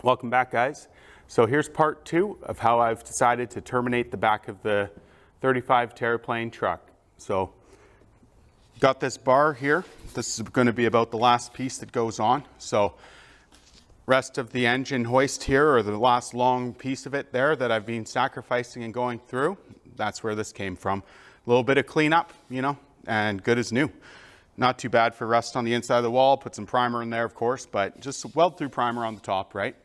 Welcome back, guys. So here's part 2 of how I've decided to terminate the back of the 35 Terraplane truck. So got this bar here. This is going to be about the last piece that goes on. So rest of the engine hoist here, or the last long piece of it there that I've been sacrificing and going through, that's where this came from. A little bit of cleanup, and good as new. Not too bad for rust on the inside of the wall. Put some primer in there, of course, but just weld through primer on the top, right?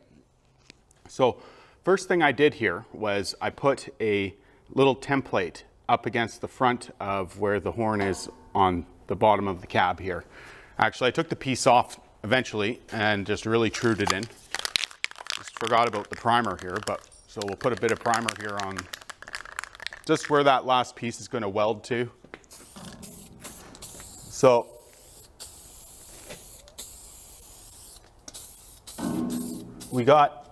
So first thing I did here was I put a little template up against the front of where the horn is on the bottom of the cab here. Actually, I took the piece off eventually and just really trued it in. Just forgot about the primer here, so we'll put a bit of primer here on just where that last piece is going to weld to. So we got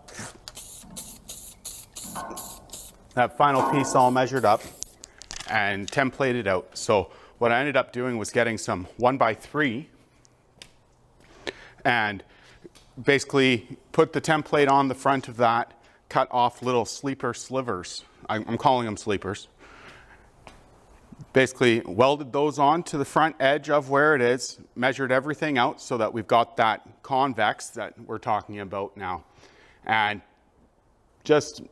that final piece all measured up and templated out. So what I ended up doing was getting some 1x3 and basically put the template on the front of that, cut off little sleeper slivers. I'm calling them sleepers. Basically welded those on to the front edge of where it is, measured everything out so that we've got that convex that we're talking about now. And just,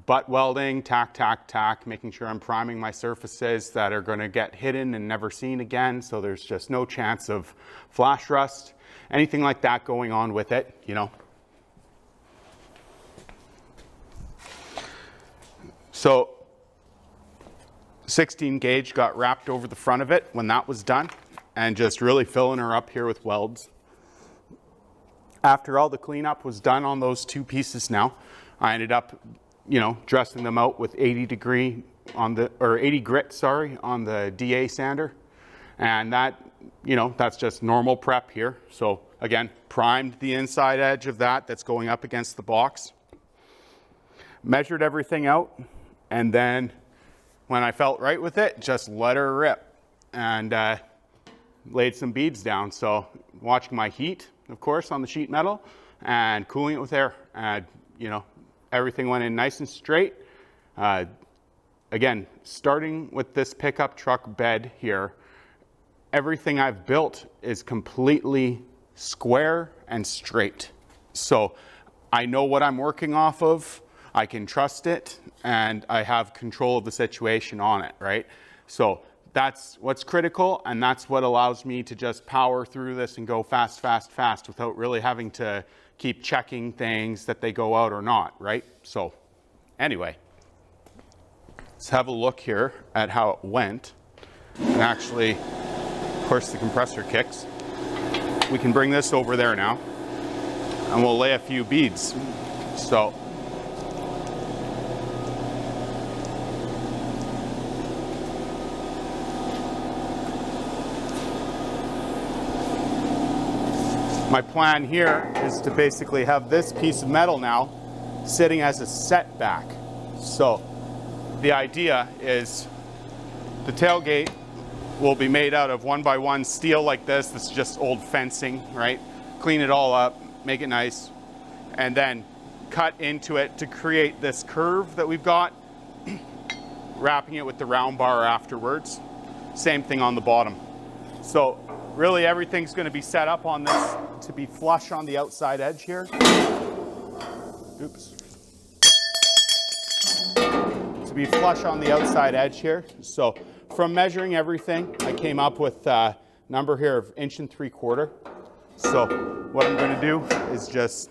butt welding, tack, tack, tack, making sure I'm priming my surfaces that are going to get hidden and never seen again, so there's just no chance of flash rust, anything like that going on with it, So 16 gauge got wrapped over the front of it when that was done, and just really filling her up here with welds. After all the cleanup was done on those two pieces now, I ended up, dressing them out with 80 grit, on the DA sander. And that, that's just normal prep here. So again, primed the inside edge of that's going up against the box. Measured everything out, and then when I felt right with it, just let her rip and laid some beads down. So watching my heat, of course, on the sheet metal and cooling it with air. And, everything went in nice and straight. Again, starting with this pickup truck bed here, everything I've built is completely square and straight. So I know what I'm working off of. I can trust it, and I have control of the situation on it, right? So that's what's critical, and that's what allows me to just power through this and go fast, fast, fast without really having to keep checking things that they go out or not, right? So anyway, let's have a look here at how it went. And actually, of course, the compressor kicks. We can bring this over there now, and we'll lay a few beads. So my plan here is to basically have this piece of metal now sitting as a setback. So the idea is the tailgate will be made out of 1x1 steel like this. This is just old fencing, right? Clean it all up, make it nice, and then cut into it to create this curve that we've got, wrapping it with the round bar afterwards. Same thing on the bottom. So really everything's going to be set up on this to be flush on the outside edge here. Oops. To be flush on the outside edge here. So from measuring everything, I came up with a number here of 1 3/4. So what I'm going to do is just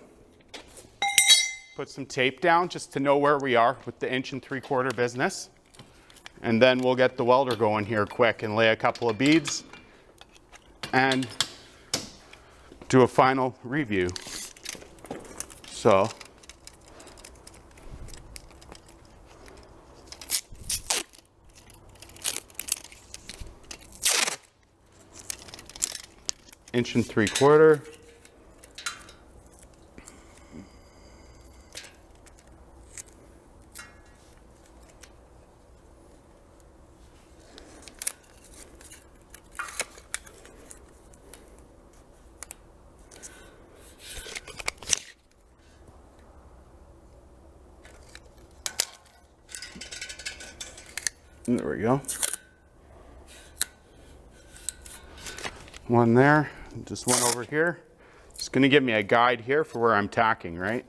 put some tape down just to know where we are with the 1 3/4 business. And then we'll get the welder going here quick and lay a couple of beads and do a final review. So inch and 3/4. There we go. One there, just one over here. It's going to give me a guide here for where I'm tacking, right?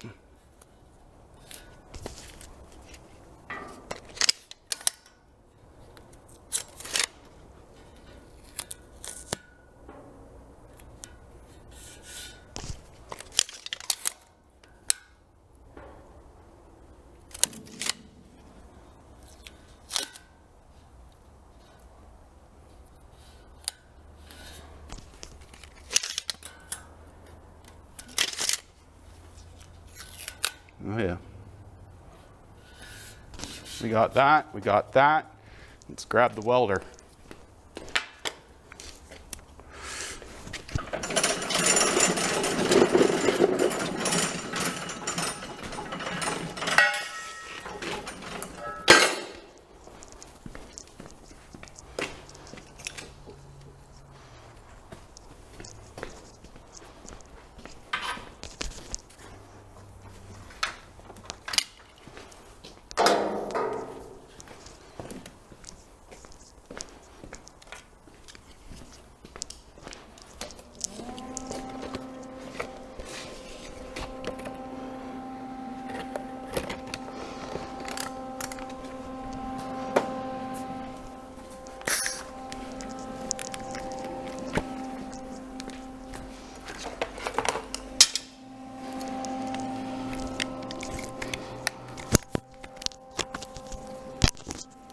Oh yeah. We got that, we got that. Let's grab the welder.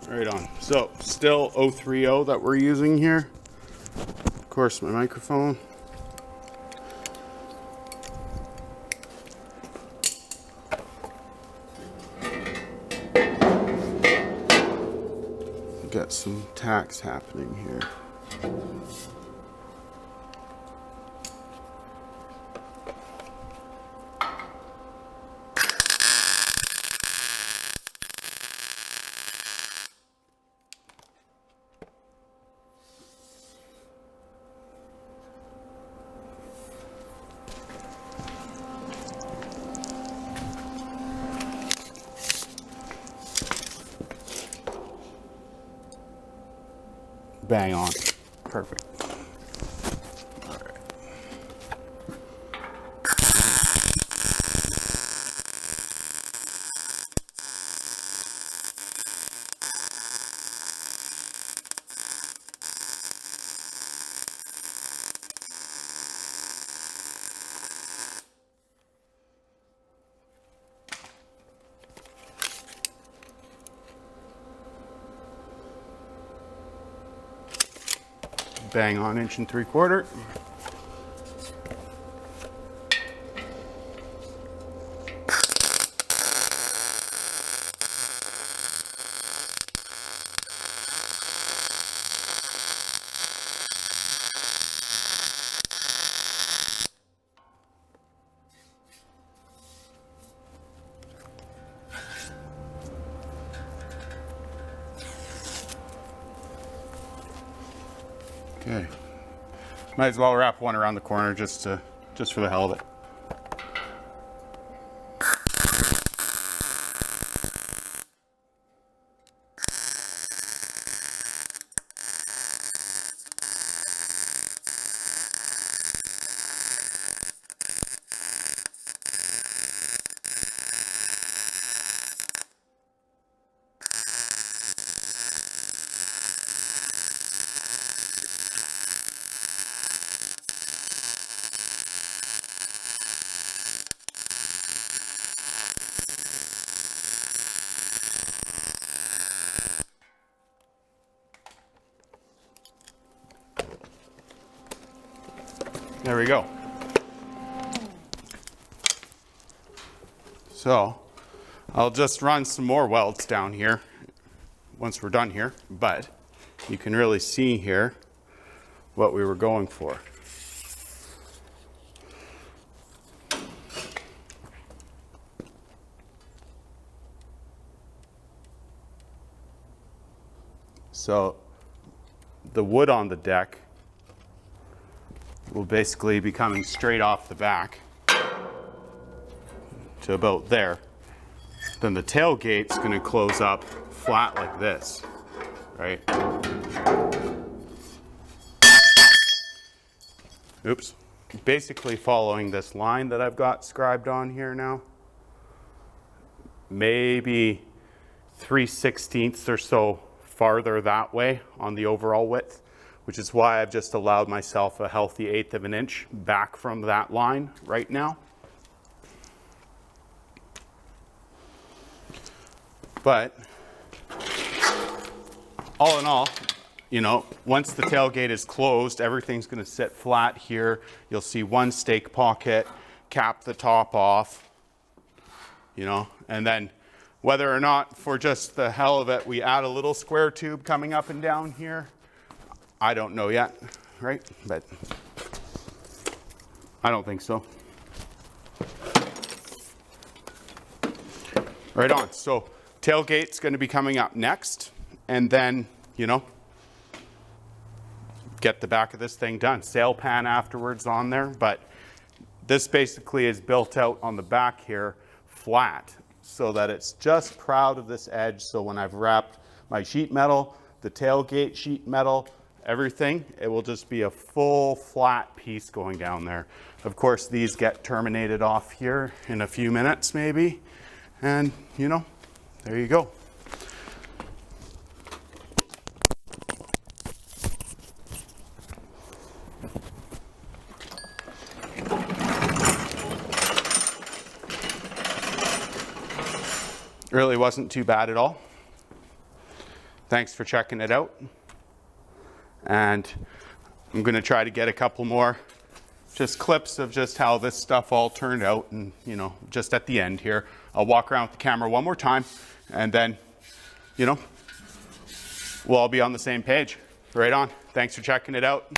Right on. So still 030 that we're using here. Of course, my microphone. Got some tacks happening here. Bang on. Perfect. All right. Bang on 1 3/4 inches. Okay. Might as well wrap one around the corner just for the hell of it. There we go. So I'll just run some more welds down here once we're done here, but you can really see here what we were going for. So the wood on the deck will basically be coming straight off the back to about there. Then the tailgate's going to close up flat like this. right? Oops. Basically following this line that I've got scribed on here now. Maybe 3/16 or so farther that way on the overall width, which is why I've just allowed myself a healthy 1/8 of an inch back from that line right now. But all in all, you know, once the tailgate is closed, everything's going to sit flat here. You'll see one stake pocket, cap the top off, you know, and then whether or not for just the hell of it, we add a little square tube coming up and down here, I don't know yet, right? But I don't think so. Right on. So tailgate's going to be coming up next, and then, you know, get the back of this thing done. Sail pan afterwards on there, but this basically is built out on the back here flat so that it's just proud of this edge. So when I've wrapped my sheet metal, the tailgate sheet metal, everything, it will just be a full flat piece going down there. Of course, these get terminated off here in a few minutes maybe, and you know, there you go. Really wasn't too bad at all. Thanks for checking it out. And I'm going to try to get a couple more just clips of just how this stuff all turned out. And, you know, just at the end here, I'll walk around with the camera one more time, and then, you know, we'll all be on the same page. Right on. Thanks for checking it out.